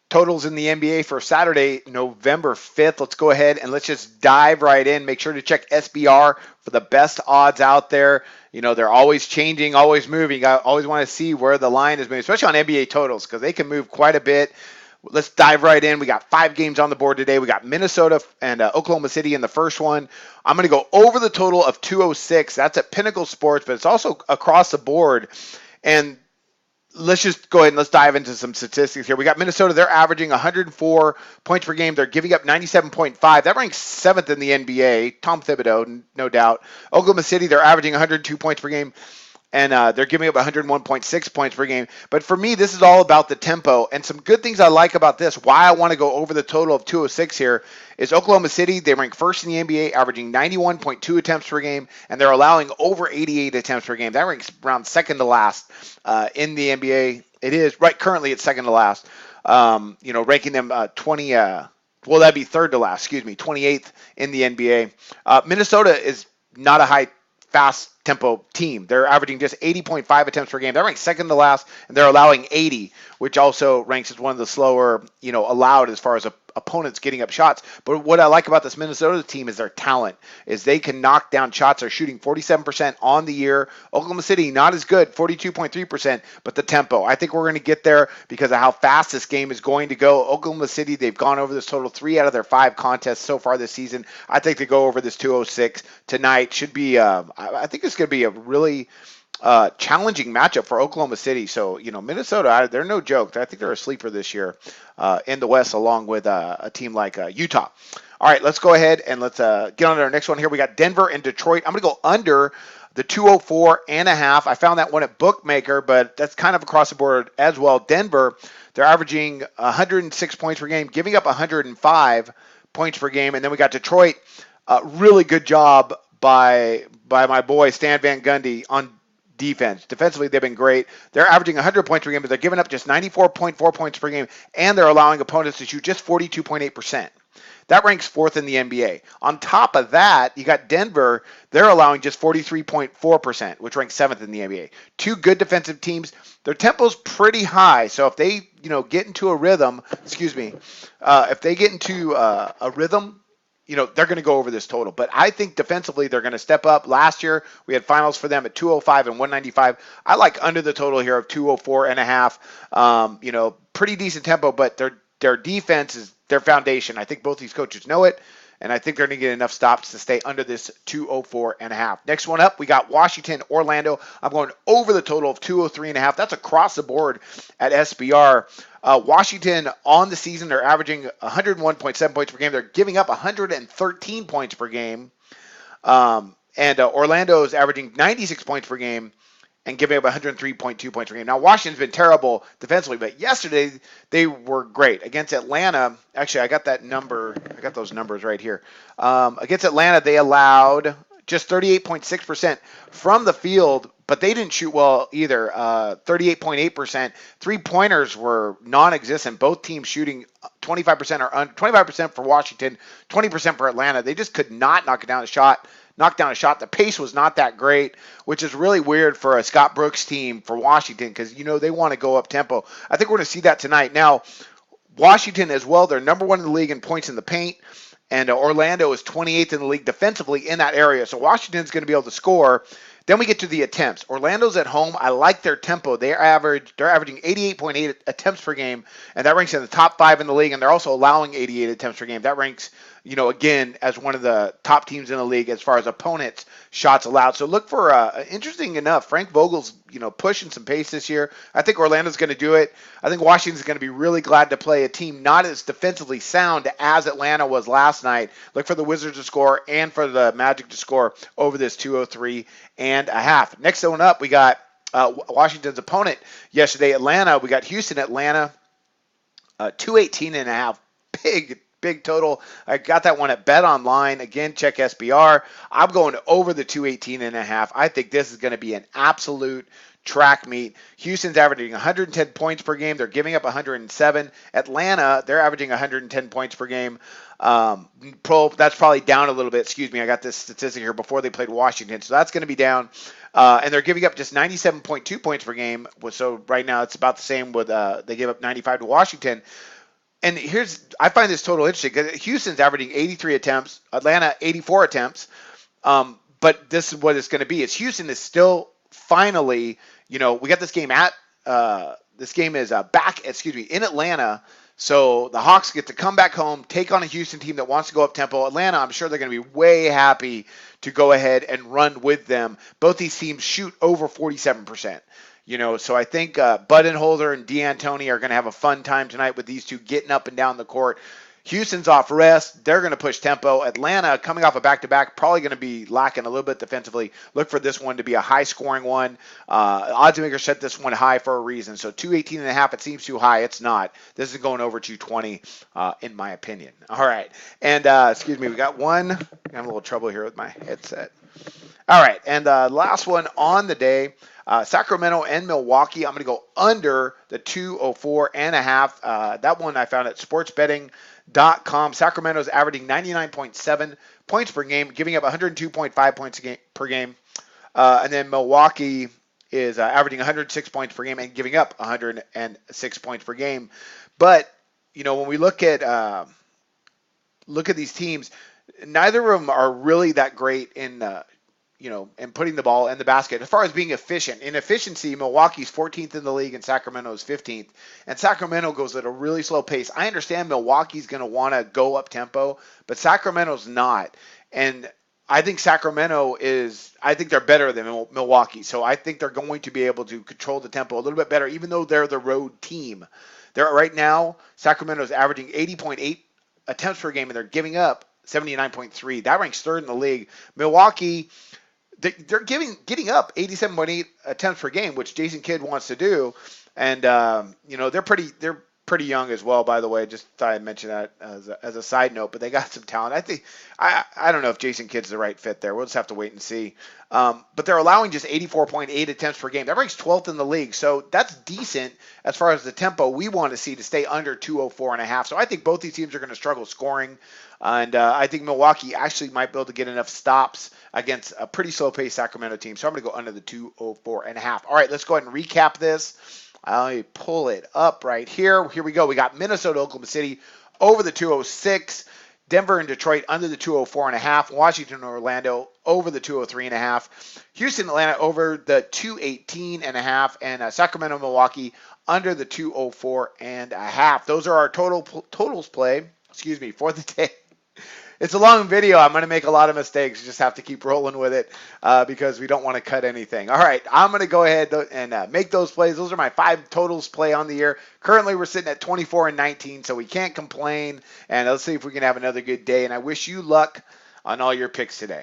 totals in the NBA for Saturday, November 5th. Let's go ahead and let's just dive right in. Make sure to check SBR for the best odds out there. They're always changing, always moving. I always want to see where the line is moving, especially on NBA totals, because they can move quite a bit. Let's dive right in. We got 5 games on the board today. We got Minnesota and Oklahoma City in the first one. I'm going to go over the total of 206. That's at Pinnacle Sports, but it's also across the board. And let's just go ahead and let's dive into some statistics here. We got Minnesota. They're averaging 104 points per game. They're giving up 97.5. That ranks 7th in the NBA. Tom Thibodeau, no doubt. Oklahoma City, they're averaging 102 points per game, and they're giving up 101.6 points per game. But for me, this is all about the tempo. And some good things I like about this, why I want to go over the total of 206 here, is Oklahoma City. They rank first in the NBA, averaging 91.2 attempts per game, and they're allowing over 88 attempts per game. That ranks around second to last in the NBA. It is right currently it's second to last. Ranking them 20. Well, that'd be third to last. 28th in the NBA. Minnesota is not a high fast tempo team. They're averaging just 80.5 attempts per game. That ranks second to last, and they're allowing 80, which also ranks as one of the slower, allowed as far as opponents getting up shots. But what I like about this Minnesota team is their talent, is they can knock down shots. They're shooting 47% on the year. Oklahoma City, not as good, 42.3%, but the tempo. I think we're going to get there because of how fast this game is going to go. Oklahoma City, they've gone over this total 3 out of their 5 contests so far this season. I think they go over this 206 tonight. Should be, I think it's going to be a really challenging matchup for Oklahoma City. So, Minnesota, they're no joke. I think they're a sleeper this year in the West, along with a team like Utah. All right, let's go ahead and let's get on to our next one here. We got Denver and Detroit. I'm going to go under the 204.5. I found that one at Bookmaker, but that's kind of across the board as well. Denver, they're averaging 106 points per game, giving up 105 points per game. And then we got Detroit. Really good job by my boy Stan Van Gundy on defense. Defensively, they've been great. They're averaging 100 points per game, but they're giving up just 94.4 points per game, and they're allowing opponents to shoot just 42.8%. That ranks 4th in the NBA. On top of that, you got Denver. They're allowing just 43.4%, which ranks 7th in the NBA. 2 good defensive teams. Their tempo's pretty high, so if they, get into a rhythm, if they get into a rhythm, they're going to go over this total. But I think defensively they're going to step up. Last year we had finals for them at 205 and 195. I like under the total here of 204.5. Pretty decent tempo, but their defense is their foundation. I think both these coaches know it, and I think they're going to get enough stops to stay under this 204.5. Next one up, we got Washington, Orlando. I'm going over the total of 203.5. That's across the board at SBR. Washington on the season, they're averaging 101.7 points per game. They're giving up 113 points per game. And Orlando is averaging 96 points per game and giving up 103.2 points per game. Now, Washington's been terrible defensively, but yesterday they were great. Against Atlanta, actually, I got those numbers right here. Against Atlanta, they allowed just 38.6% from the field, but they didn't shoot well either. 38.8%. 3-pointers were non-existent. Both teams shooting 25% or 25% for Washington, 20% for Atlanta. They just could not knock down a shot. The pace was not that great, which is really weird for a Scott Brooks team for Washington because, they want to go up tempo. I think we're going to see that tonight. Now, Washington as well, they're number 1 in the league in points in the paint, and Orlando is 28th in the league defensively in that area. So Washington's going to be able to score. Then we get to the attempts. Orlando's at home. I like their tempo. They're averaging 88.8 attempts per game, and that ranks in the top 5 in the league, and they're also allowing 88 attempts per game. That ranks, again, as one of the top teams in the league as far as opponents' shots allowed. So look for, interesting enough, Frank Vogel's, pushing some pace this year. I think Orlando's going to do it. I think Washington's going to be really glad to play a team not as defensively sound as Atlanta was last night. Look for the Wizards to score and for the Magic to score over this 203.5. Next one up, we got Washington's opponent yesterday, Atlanta. We got Houston, Atlanta, 218.5. Big total. I got that one at Bet Online. Again, check SBR. I'm going over the 218.5. I think this is going to be an absolute track meet. Houston's averaging 110 points per game. They're giving up 107. Atlanta, they're averaging 110 points per game. That's probably down a little bit. Excuse me. I got this statistic here before they played Washington. So that's going to be down. And they're giving up just 97.2 points per game. So right now it's about the same with they gave up 95 to Washington. And I find this total interesting because Houston's averaging 83 attempts, Atlanta 84 attempts. But this is what it's going to be. Is Houston is still finally, we got this game this game is back, excuse me, in Atlanta. So the Hawks get to come back home, take on a Houston team that wants to go up tempo. Atlanta, I'm sure they're going to be way happy to go ahead and run with them. Both these teams shoot over 47%. So I think Budenholzer and D'Antoni are going to have a fun time tonight with these two getting up and down the court. Houston's off rest. They're going to push tempo. Atlanta, coming off a back-to-back, probably going to be lacking a little bit defensively. Look for this one to be a high-scoring one. Odds makers set this one high for a reason. So 218.5, it seems too high. It's not. This is going over 220, in my opinion. All right. And, excuse me, we got one. I'm having a little trouble here with my headset. All right. And last one on the day. Sacramento and Milwaukee. I'm going to go under the 204.5. That one I found at sportsbetting.com. Sacramento's averaging 99.7 points per game, giving up 102.5 points per game. And then Milwaukee is averaging 106 points per game and giving up 106 points per game. But, when we look at these teams, neither of them are really that great in and putting the ball in the basket. As far as being efficient, in efficiency, Milwaukee's 14th in the league and Sacramento's 15th. And Sacramento goes at a really slow pace. I understand Milwaukee's going to want to go up tempo, but Sacramento's not. And I think I think they're better than Milwaukee. So I think they're going to be able to control the tempo a little bit better, even though they're the road team. Right now, Sacramento's averaging 80.8 attempts per game, and they're giving up 79.3. That ranks third in the league. Milwaukee, they're getting up 87.8 attempts per game, which Jason Kidd wants to do, and they're pretty young as well. By the way, just thought I'd mention that as a side note. But they got some talent. I think I don't know if Jason Kidd's the right fit there. We'll just have to wait and see. But they're allowing just 84.8 attempts per game. That ranks 12th in the league, so that's decent as far as the tempo we want to see to stay under 204.5. So I think both these teams are going to struggle scoring. And I think Milwaukee actually might be able to get enough stops against a pretty slow-paced Sacramento team. So I'm going to go under the 204.5. All right, let's go ahead and recap this. I'll pull it up right here. Here we go. We got Minnesota, Oklahoma City over the 206. Denver and Detroit under the 204.5. Washington, Orlando over the 203.5. Houston, Atlanta over the 218.5. And Sacramento, Milwaukee under the 204.5. Those are our totals play. For the day. It's a long video. I'm going to make a lot of mistakes. You just have to keep rolling with it because we don't want to cut anything. All right, I'm going to go ahead and make those plays. Those are my 5 totals play on the year. Currently, we're sitting at 24-19, so we can't complain. And let's see if we can have another good day. And I wish you luck on all your picks today.